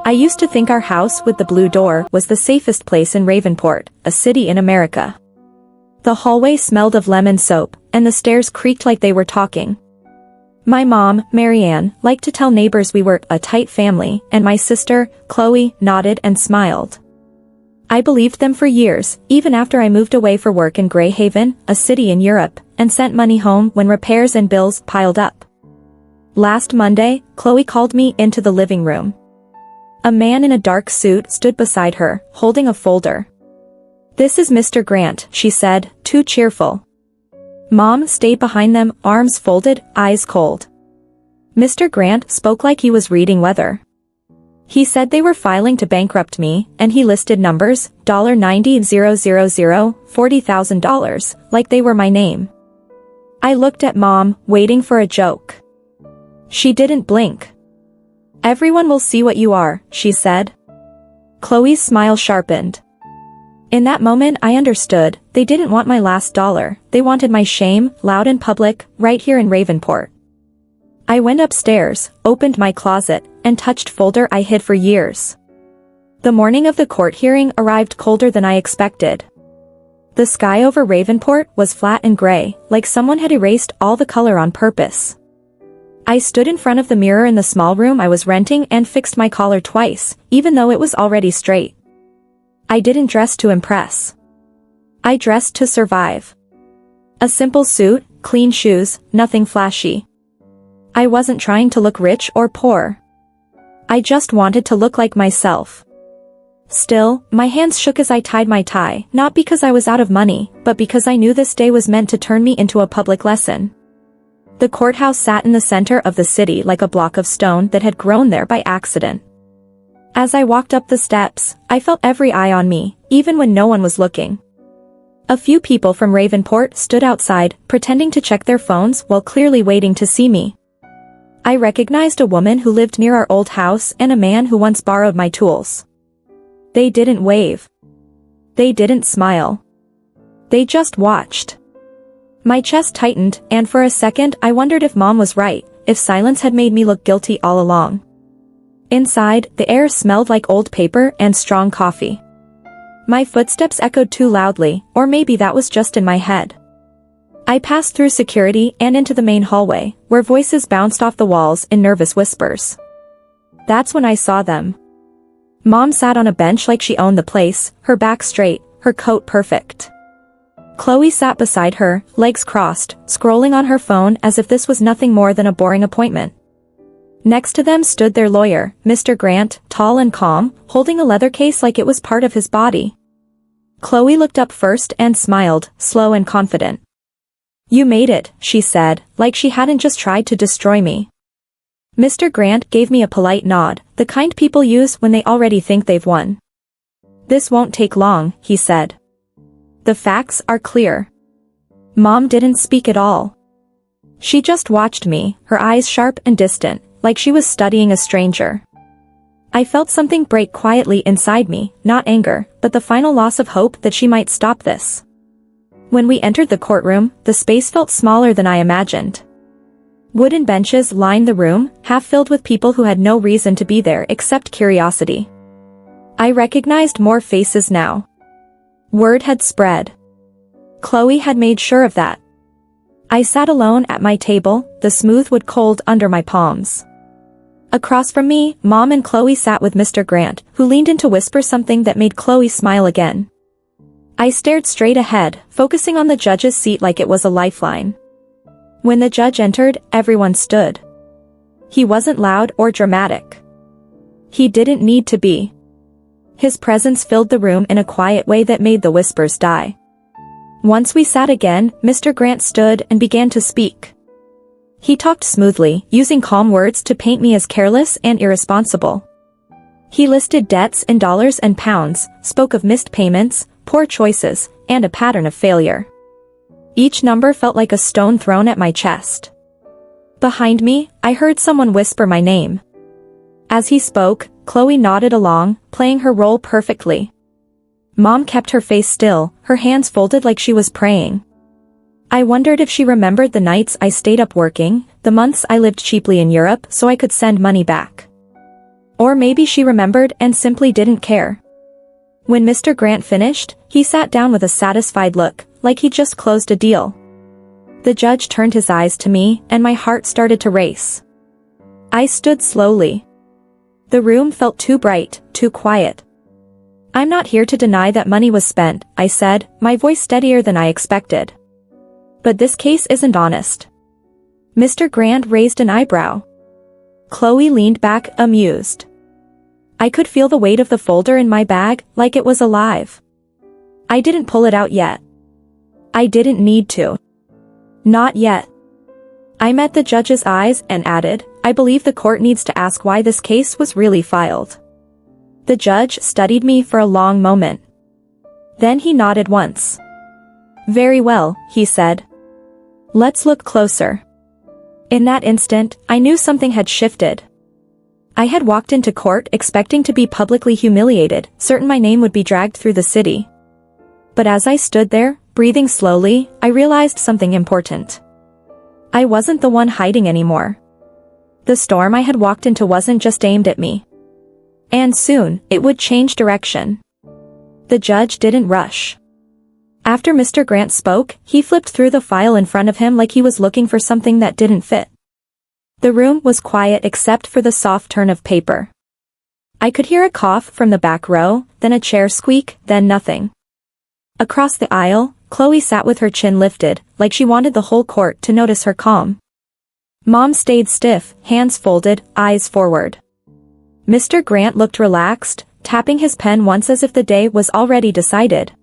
I used to think our house with the blue door was the safest place in Ravenport, a city in America. The hallway smelled of lemon soap, and the stairs creaked like they were talking. My mom, Marianne, liked to tell neighbors we were a tight family, and my sister, Chloe, nodded and smiled. I believed them for years, even after I moved away for work in Greyhaven, a city in Europe, and sent money home when repairs and bills piled up. Last Monday, Chloe called me into the living room. A man in a dark suit stood beside her, holding a folder. "This is Mr. Grant," she said, too cheerful. Mom stayed behind them, arms folded, eyes cold. Mr. Grant spoke like he was reading weather. He said they were filing to bankrupt me, and he listed numbers, $90,000, $40,000, like they were my name. I looked at Mom, waiting for a joke. She didn't blink. "Everyone will see what you are," she said. Chloe's smile sharpened. In that moment I understood, they didn't want my last dollar, they wanted my shame, loud and public, right here in Ravenport. I went upstairs, opened my closet, and touched folder I hid for years. The morning of the court hearing arrived colder than I expected. The sky over Ravenport was flat and gray, like someone had erased all the color on purpose. I stood in front of the mirror in the small room I was renting and fixed my collar twice, even though it was already straight. I didn't dress to impress. I dressed to survive. A simple suit, clean shoes, nothing flashy. I wasn't trying to look rich or poor. I just wanted to look like myself. Still, my hands shook as I tied my tie, not because I was out of money, but because I knew this day was meant to turn me into a public lesson. The courthouse sat in the center of the city like a block of stone that had grown there by accident. As I walked up the steps, I felt every eye on me, even when no one was looking. A few people from Ravenport stood outside, pretending to check their phones while clearly waiting to see me. I recognized a woman who lived near our old house and a man who once borrowed my tools. They didn't wave. They didn't smile. They just watched. My chest tightened, and for a second I wondered if Mom was right, if silence had made me look guilty all along. Inside, the air smelled like old paper and strong coffee. My footsteps echoed too loudly, or maybe that was just in my head. I passed through security and into the main hallway, where voices bounced off the walls in nervous whispers. That's when I saw them. Mom sat on a bench like she owned the place, her back straight, her coat perfect. Chloe sat beside her, legs crossed, scrolling on her phone as if this was nothing more than a boring appointment. Next to them stood their lawyer, Mr. Grant, tall and calm, holding a leather case like it was part of his body. Chloe looked up first and smiled, slow and confident. "You made it," she said, like she hadn't just tried to destroy me. Mr. Grant gave me a polite nod, the kind people use when they already think they've won. "This won't take long," he said. "The facts are clear." Mom didn't speak at all. She just watched me, her eyes sharp and distant, like she was studying a stranger. I felt something break quietly inside me, not anger, but the final loss of hope that she might stop this. When we entered the courtroom, the space felt smaller than I imagined. Wooden benches lined the room, half filled with people who had no reason to be there except curiosity. I recognized more faces now. Word had spread. Chloe had made sure of that. I sat alone at my table, the smooth wood cold under my palms. Across from me, Mom and Chloe sat with Mr. Grant, who leaned in to whisper something that made Chloe smile again. I stared straight ahead, focusing on the judge's seat like it was a lifeline. When the judge entered, everyone stood. He wasn't loud or dramatic. He didn't need to be. His presence filled the room in a quiet way that made the whispers die. Once we sat again, Mr. Grant stood and began to speak. He talked smoothly, using calm words to paint me as careless and irresponsible. He listed debts in dollars and pounds, spoke of missed payments, poor choices, and a pattern of failure. Each number felt like a stone thrown at my chest. Behind me, I heard someone whisper my name. As he spoke, Chloe nodded along, playing her role perfectly. Mom kept her face still, her hands folded like she was praying. I wondered if she remembered the nights I stayed up working, the months I lived cheaply in Europe so I could send money back. Or maybe she remembered and simply didn't care. When Mr. Grant finished, he sat down with a satisfied look, like he'd just closed a deal. The judge turned his eyes to me, and my heart started to race. I stood slowly. The room felt too bright, too quiet. "I'm not here to deny that money was spent," I said, my voice steadier than I expected. "But this case isn't honest." Mr. Grant raised an eyebrow. Chloe leaned back, amused. I could feel the weight of the folder in my bag, like it was alive. I didn't pull it out yet. I didn't need to. Not yet. I met the judge's eyes and added, "I believe the court needs to ask why this case was really filed." The judge studied me for a long moment. Then he nodded once. "Very well," he said. "Let's look closer." In that instant, I knew something had shifted. I had walked into court expecting to be publicly humiliated, certain my name would be dragged through the city. But as I stood there, breathing slowly, I realized something important. I wasn't the one hiding anymore. The storm I had walked into wasn't just aimed at me. And soon, it would change direction. The judge didn't rush. After Mr. Grant spoke, he flipped through the file in front of him like he was looking for something that didn't fit. The room was quiet except for the soft turn of paper. I could hear a cough from the back row, then a chair squeak, then nothing. Across the aisle, Chloe sat with her chin lifted, like she wanted the whole court to notice her calm. Mom stayed stiff, hands folded, eyes forward. Mr. Grant looked relaxed, tapping his pen once as if the day was already decided.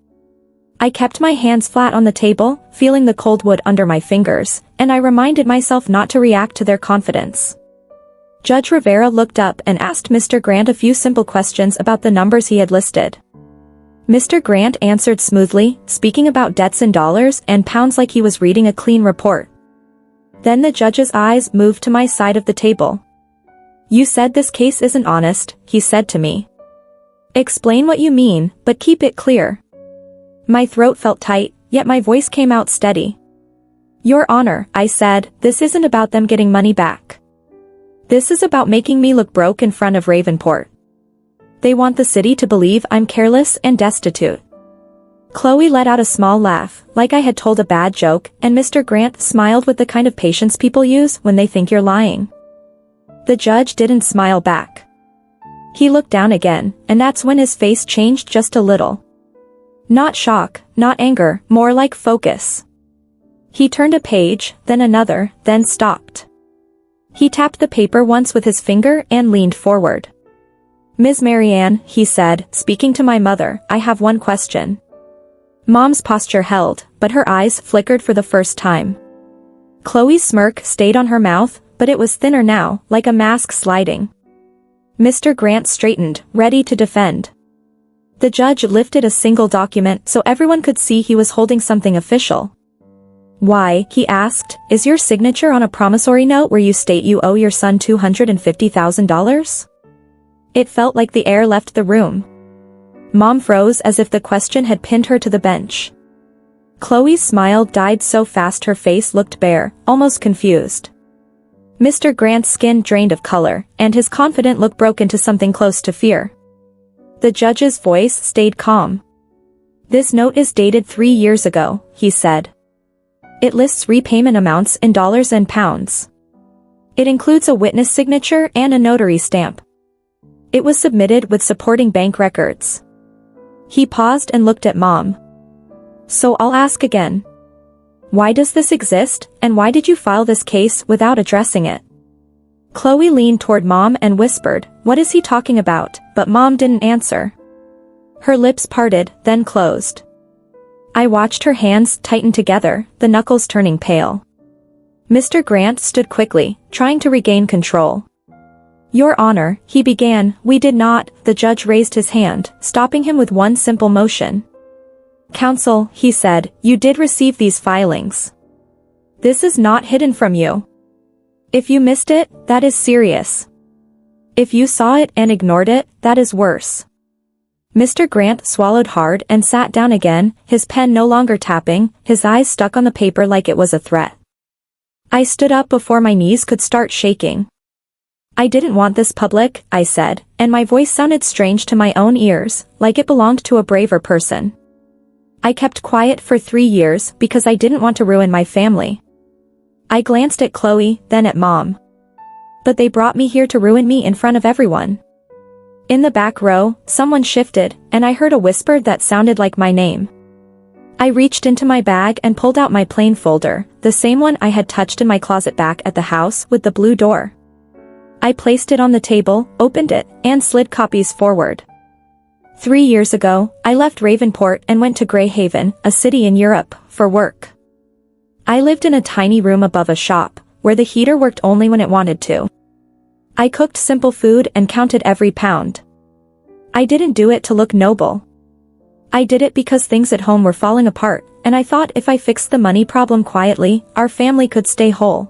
I kept my hands flat on the table, feeling the cold wood under my fingers, and I reminded myself not to react to their confidence. Judge Rivera looked up and asked Mr. Grant a few simple questions about the numbers he had listed. Mr. Grant answered smoothly, speaking about debts in dollars and pounds like he was reading a clean report. Then the judge's eyes moved to my side of the table. "You said this case isn't honest," he said to me. "Explain what you mean, but keep it clear." My throat felt tight, yet my voice came out steady. "Your Honor," I said, "this isn't about them getting money back. This is about making me look broke in front of Ravenport. They want the city to believe I'm careless and destitute." Chloe let out a small laugh, like I had told a bad joke, and Mr. Grant smiled with the kind of patience people use when they think you're lying. The judge didn't smile back. He looked down again, and that's when his face changed just a little. Not shock, not anger, more like focus. He turned a page, then another, then stopped. He tapped the paper once with his finger and leaned forward. "Ms. Marianne," he said, speaking to my mother, "I have one question." Mom's posture held, but her eyes flickered for the first time. Chloe's smirk stayed on her mouth, but it was thinner now, like a mask sliding. Mr. Grant straightened, ready to defend. The judge lifted a single document so everyone could see he was holding something official. "Why," he asked, "is your signature on a promissory note where you state you owe your son $250,000? It felt like the air left the room. Mom froze as if the question had pinned her to the bench. Chloe's smile died so fast her face looked bare, almost confused. Mr. Grant's skin drained of color, and his confident look broke into something close to fear. The judge's voice stayed calm. "This note is dated 3 years ago," he said. "It lists repayment amounts in dollars and pounds. It includes a witness signature and a notary stamp. It was submitted with supporting bank records." He paused and looked at Mom. "So I'll ask again. Why does this exist, and why did you file this case without addressing it?" Chloe leaned toward Mom and whispered, "What is he talking about?" But Mom didn't answer. Her lips parted, then closed. I watched her hands tighten together, the knuckles turning pale. Mr. Grant stood quickly, trying to regain control. "Your Honor," he began. "We did not," the judge raised his hand, stopping him with one simple motion. "Counsel," he said, "you did receive these filings. This is not hidden from you. If you missed it, that is serious. If you saw it and ignored it, that is worse." Mr. Grant swallowed hard and sat down again, his pen no longer tapping, his eyes stuck on the paper like it was a threat. I stood up before my knees could start shaking. I didn't want this public, I said, and my voice sounded strange to my own ears, like it belonged to a braver person. I kept quiet for 3 years because I didn't want to ruin my family. I glanced at Chloe, then at Mom. But they brought me here to ruin me in front of everyone. In the back row, someone shifted, and I heard a whisper that sounded like my name. I reached into my bag and pulled out my plain folder, the same one I had touched in my closet back at the house with the blue door. I placed it on the table, opened it, and slid copies forward. 3 years ago, I left Ravenport and went to Greyhaven, a city in Europe, for work. I lived in a tiny room above a shop, where the heater worked only when it wanted to. I cooked simple food and counted every pound. I didn't do it to look noble. I did it because things at home were falling apart, and I thought if I fixed the money problem quietly, our family could stay whole.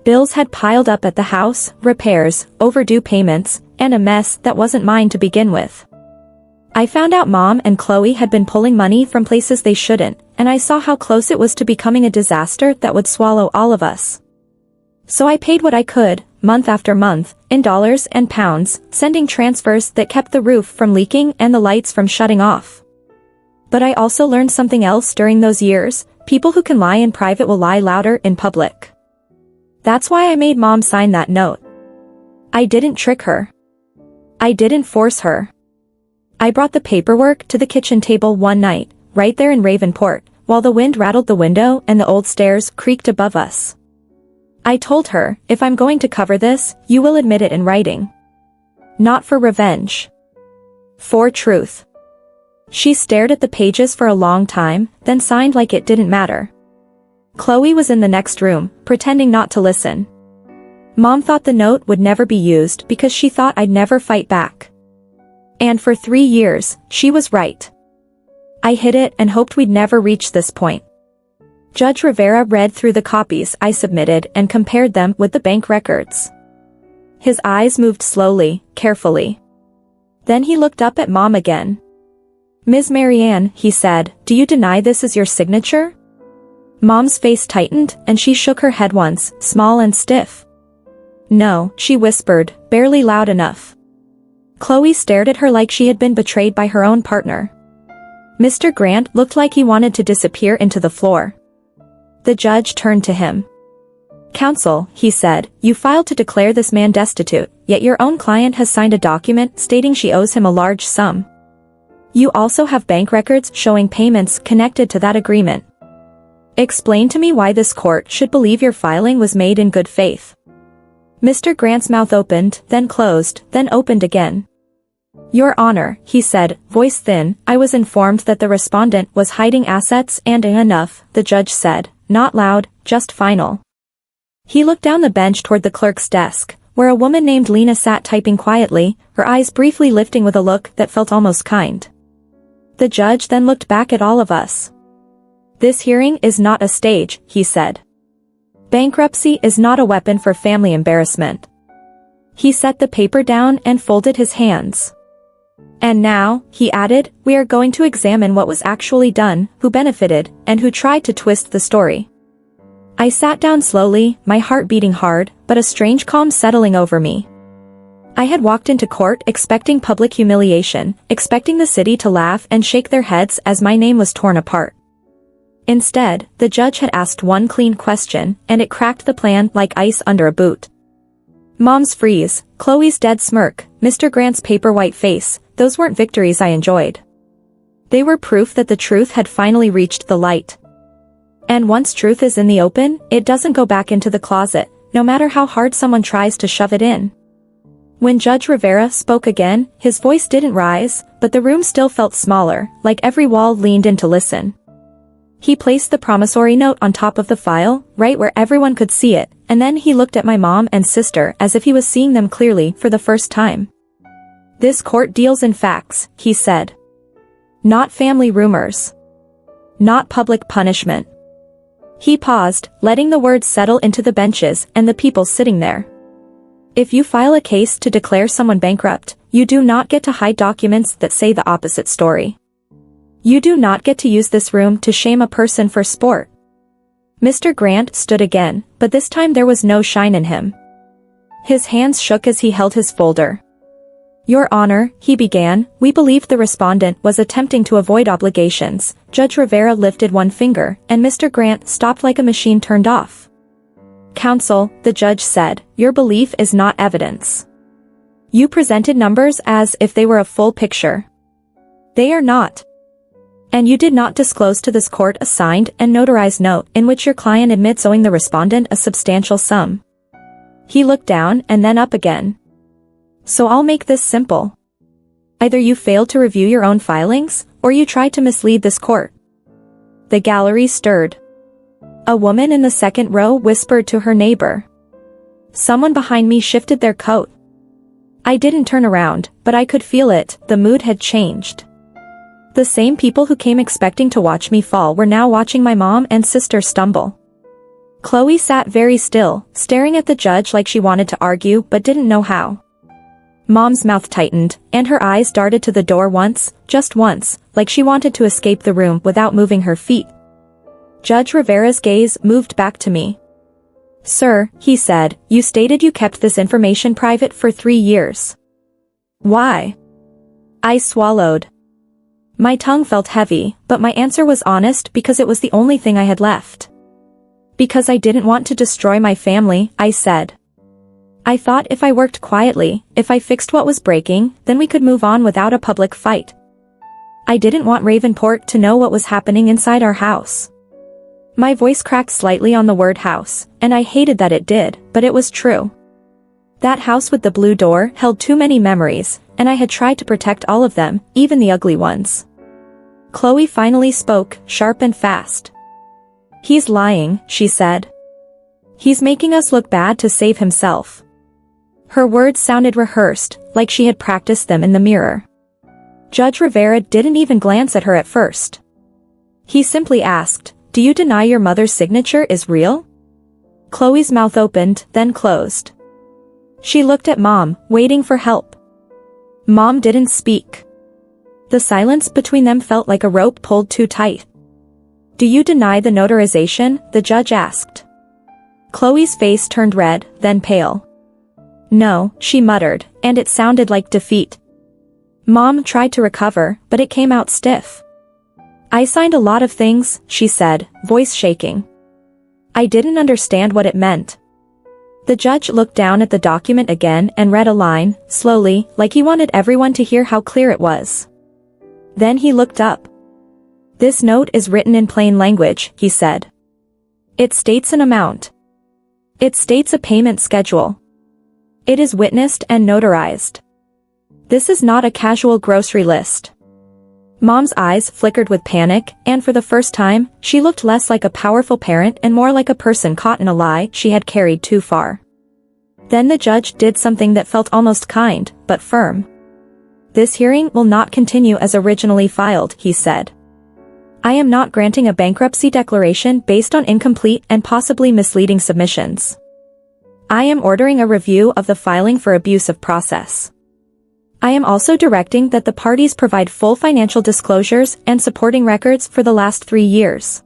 Bills had piled up at the house, repairs, overdue payments, and a mess that wasn't mine to begin with. I found out Mom and Chloe had been pulling money from places they shouldn't, and I saw how close it was to becoming a disaster that would swallow all of us. So I paid what I could, month after month, in dollars and pounds, sending transfers that kept the roof from leaking and the lights from shutting off. But I also learned something else during those years: people who can lie in private will lie louder in public. That's why I made Mom sign that note. I didn't trick her. I didn't force her. I brought the paperwork to the kitchen table one night, right there in Ravenport, while the wind rattled the window and the old stairs creaked above us. I told her, if I'm going to cover this, you will admit it in writing. Not for revenge. For truth. She stared at the pages for a long time, then signed like it didn't matter. Chloe was in the next room, pretending not to listen. Mom thought the note would never be used because she thought I'd never fight back. And for 3 years, she was right. I hid it and hoped we'd never reach this point. Judge Rivera read through the copies I submitted and compared them with the bank records. His eyes moved slowly, carefully. Then he looked up at Mom again. "Ms. Marianne," he said, "do you deny this is your signature?" Mom's face tightened, and she shook her head once, small and stiff. "No," she whispered, barely loud enough. Chloe stared at her like she had been betrayed by her own partner. Mr. Grant looked like he wanted to disappear into the floor. The judge turned to him. "Counsel," he said, "you filed to declare this man destitute, yet your own client has signed a document stating she owes him a large sum. You also have bank records showing payments connected to that agreement. Explain to me why this court should believe your filing was made in good faith." Mr. Grant's mouth opened, then closed, then opened again. "Your Honor," he said, voice thin, "I was informed that the respondent was hiding assets and enough," the judge said, not loud, just final. He looked down the bench toward the clerk's desk, where a woman named Lena sat typing quietly, her eyes briefly lifting with a look that felt almost kind. The judge then looked back at all of us. "This hearing is not a stage," he said. "Bankruptcy is not a weapon for family embarrassment." He set the paper down and folded his hands. "And now," he added, "we are going to examine what was actually done, who benefited, and who tried to twist the story." I sat down slowly, my heart beating hard, but a strange calm settling over me. I had walked into court expecting public humiliation, expecting the city to laugh and shake their heads as my name was torn apart. Instead, the judge had asked one clean question, and it cracked the plan like ice under a boot. Mom's freeze, Chloe's dead smirk, Mr. Grant's paper-white face, those weren't victories I enjoyed. They were proof that the truth had finally reached the light. And once truth is in the open, it doesn't go back into the closet, no matter how hard someone tries to shove it in. When Judge Rivera spoke again, his voice didn't rise, but the room still felt smaller, like every wall leaned in to listen. He placed the promissory note on top of the file, right where everyone could see it, and then he looked at my mom and sister as if he was seeing them clearly for the first time. "This court deals in facts," he said. "Not family rumors. Not public punishment." He paused, letting the words settle into the benches and the people sitting there. "If you file a case to declare someone bankrupt, you do not get to hide documents that say the opposite story. You do not get to use this room to shame a person for sport." Mr. Grant stood again, but this time there was no shine in him. His hands shook as he held his folder. Your Honor, he began, we believed the respondent was attempting to avoid obligations. Judge Rivera lifted one finger, and Mr. Grant stopped like a machine turned off. Counsel, the judge said, your belief is not evidence. You presented numbers as if they were a full picture. They are not. And you did not disclose to this court a signed and notarized note in which your client admits owing the respondent a substantial sum. He looked down and then up again. So I'll make this simple. Either you failed to review your own filings, or you tried to mislead this court. The gallery stirred. A woman in the second row whispered to her neighbor. Someone behind me shifted their coat. I didn't turn around, but I could feel it, the mood had changed. The same people who came expecting to watch me fall were now watching my mom and sister stumble. Chloe sat very still, staring at the judge like she wanted to argue but didn't know how. Mom's mouth tightened, and her eyes darted to the door once, just once, like she wanted to escape the room without moving her feet. Judge Rivera's gaze moved back to me. Sir, he said, you stated you kept this information private for 3 years. Why? I swallowed. My tongue felt heavy, but my answer was honest because it was the only thing I had left. Because I didn't want to destroy my family, I said. I thought if I worked quietly, if I fixed what was breaking, then we could move on without a public fight. I didn't want Ravenport to know what was happening inside our house. My voice cracked slightly on the word house, and I hated that it did, but it was true. That house with the blue door held too many memories, and I had tried to protect all of them, even the ugly ones. Chloe finally spoke, sharp and fast. He's lying, she said. He's making us look bad to save himself. Her words sounded rehearsed, like she had practiced them in the mirror. Judge Rivera didn't even glance at her at first. He simply asked, do you deny your mother's signature is real? Chloe's mouth opened, then closed. She looked at Mom, waiting for help. Mom didn't speak. The silence between them felt like a rope pulled too tight. Do you deny the notarization? The judge asked. Chloe's face turned red, then pale. No, she muttered, and it sounded like defeat. Mom tried to recover, but it came out stiff. I signed a lot of things, she said, voice shaking. I didn't understand what it meant. The judge looked down at the document again and read a line, slowly, like he wanted everyone to hear how clear it was. Then he looked up. This note is written in plain language, he said. It states an amount. It states a payment schedule. It is witnessed and notarized. This is not a casual grocery list. Mom's eyes flickered with panic, and for the first time, she looked less like a powerful parent and more like a person caught in a lie she had carried too far. Then the judge did something that felt almost kind, but firm. This hearing will not continue as originally filed, he said. I am not granting a bankruptcy declaration based on incomplete and possibly misleading submissions. I am ordering a review of the filing for abuse of process. I am also directing that the parties provide full financial disclosures and supporting records for the last 3 years.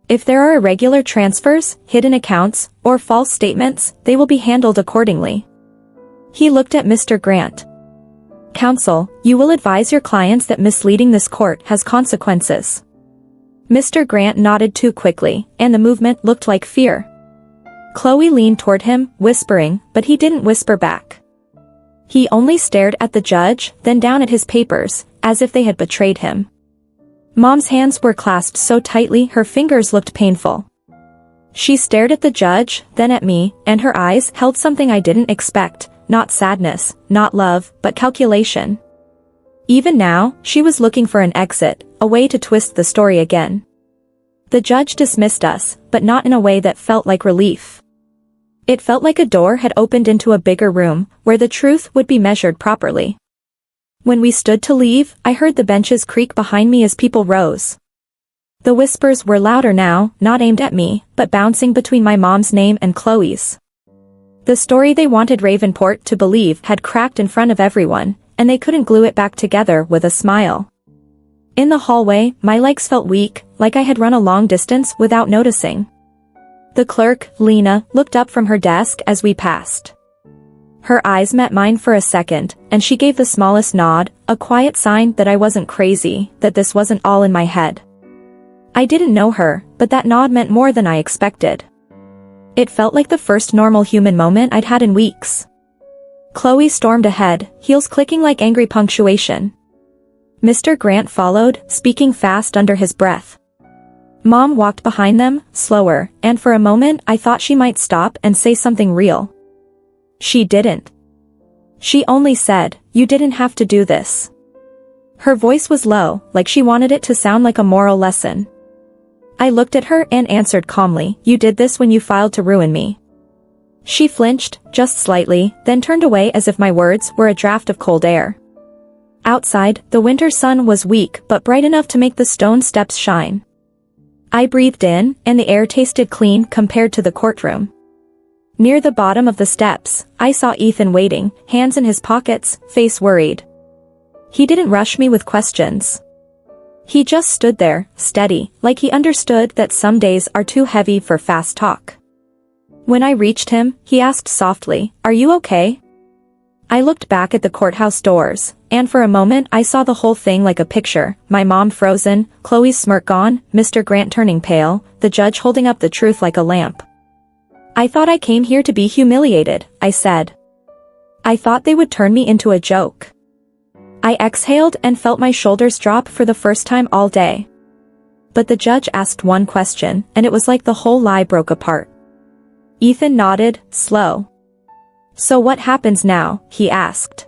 If there are irregular transfers, hidden accounts, or false statements, they will be handled accordingly. He looked at Mr. Grant. Counsel, you will advise your clients that misleading this court has consequences. Mr. Grant nodded too quickly, and the movement looked like fear. Chloe leaned toward him, whispering, but he didn't whisper back. He only stared at the judge, then down at his papers, as if they had betrayed him. Mom's hands were clasped so tightly her fingers looked painful. She stared at the judge, then at me, and her eyes held something I didn't expect, not sadness, not love, but calculation. Even now, she was looking for an exit, a way to twist the story again. The judge dismissed us, but not in a way that felt like relief. It felt like a door had opened into a bigger room, where the truth would be measured properly. When we stood to leave, I heard the benches creak behind me as people rose. The whispers were louder now, not aimed at me, but bouncing between my mom's name and Chloe's. The story they wanted Ravenport to believe had cracked in front of everyone, and they couldn't glue it back together with a smile. In the hallway, my legs felt weak, like I had run a long distance without noticing. The clerk, Lena, looked up from her desk as we passed. Her eyes met mine for a second, and she gave the smallest nod, a quiet sign that I wasn't crazy, that this wasn't all in my head. I didn't know her, but that nod meant more than I expected. It felt like the first normal human moment I'd had in weeks. Chloe stormed ahead, heels clicking like angry punctuation. Mr. Grant followed, speaking fast under his breath. Mom walked behind them, slower, and for a moment I thought she might stop and say something real. She didn't. She only said, "You didn't have to do this." Her voice was low, like she wanted it to sound like a moral lesson. I looked at her and answered calmly, "You did this when you filed to ruin me." She flinched, just slightly, then turned away as if my words were a draft of cold air. Outside, the winter sun was weak but bright enough to make the stone steps shine. I breathed in, and the air tasted clean compared to the courtroom. Near the bottom of the steps, I saw Ethan waiting, hands in his pockets, face worried. He didn't rush me with questions. He just stood there, steady, like he understood that some days are too heavy for fast talk. When I reached him, he asked softly, "Are you okay?" I looked back at the courthouse doors, and for a moment I saw the whole thing like a picture, my mom frozen, Chloe's smirk gone, Mr. Grant turning pale, the judge holding up the truth like a lamp. "I thought I came here to be humiliated," I said. "I thought they would turn me into a joke." I exhaled and felt my shoulders drop for the first time all day. But the judge asked one question, and it was like the whole lie broke apart. Ethan nodded, slow. "So what happens now?" he asked.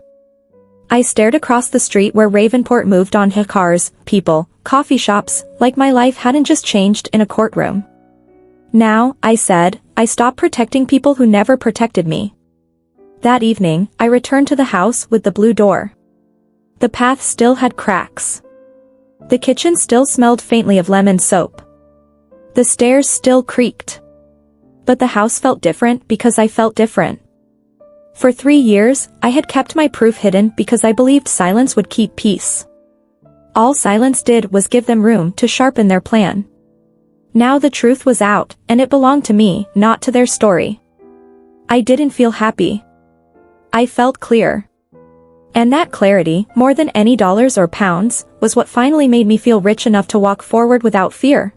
I stared across the street where Ravenport moved on to cars, people, coffee shops, like my life hadn't just changed in a courtroom. "Now," I said, "I stopped protecting people who never protected me." That evening, I returned to the house with the blue door. The path still had cracks. The kitchen still smelled faintly of lemon soap. The stairs still creaked. But the house felt different because I felt different. For 3 years, I had kept my proof hidden because I believed silence would keep peace. All silence did was give them room to sharpen their plan. Now the truth was out, and it belonged to me, not to their story. I didn't feel happy. I felt clear. And that clarity, more than any dollars or pounds, was what finally made me feel rich enough to walk forward without fear.